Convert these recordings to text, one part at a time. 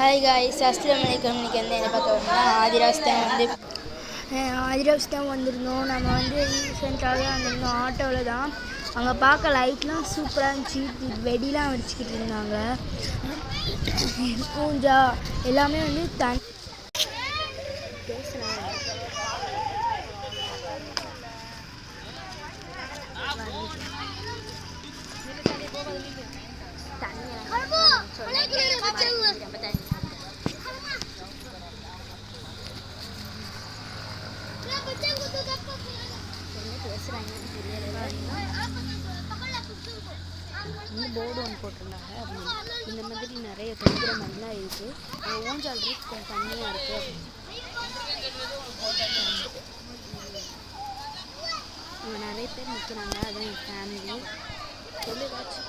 Hi guys, அஸ்ஸலாமு அலைக்கும். இன்றைக்கி வந்து என்ன பார்க்க வந்தோம்னா ஆதிராஸ் தான் வந்திருந்தோம். நம்ம வந்து ரீசெண்டாகவே வந்திருந்தோம் ஆட்டோவில் தான். அங்கே பார்க்க லைட்லாம் சூப்பராக இருந்துச்சு. வெடிலாம் வச்சுக்கிட்டு இருந்தாங்க. பூஞ்சா எல்லாமே வந்து போர்டு ஒன்று போட்டிருந்தாங்க. இந்த மாதிரி நிறைய தொங்குற மாதிரிலாம் இருக்குது. ஊஞ்சால் ரூட் கொஞ்சம் தண்ணியாக இருக்குது. இங்கே நிறைய பேர் நிற்கிறாங்க. அதுவும் என் ஃபேமிலி சொல்லிதாச்சு.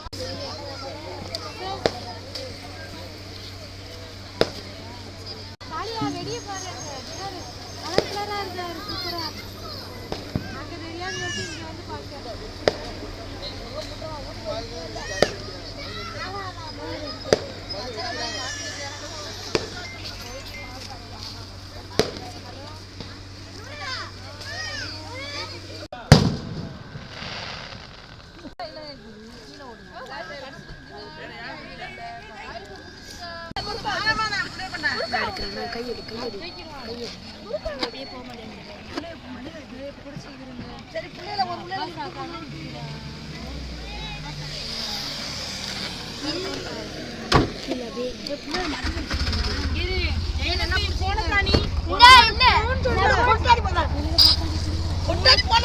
வெளியே பாருங்க, கலர் கலராக இருக்காரு, சூப்பராக. அங்கே தெரியாது இங்கே வந்து பார்க்க கையெடு அப்படியே போக மாட்டேங்க. பிடிச்சிக்கிறேன்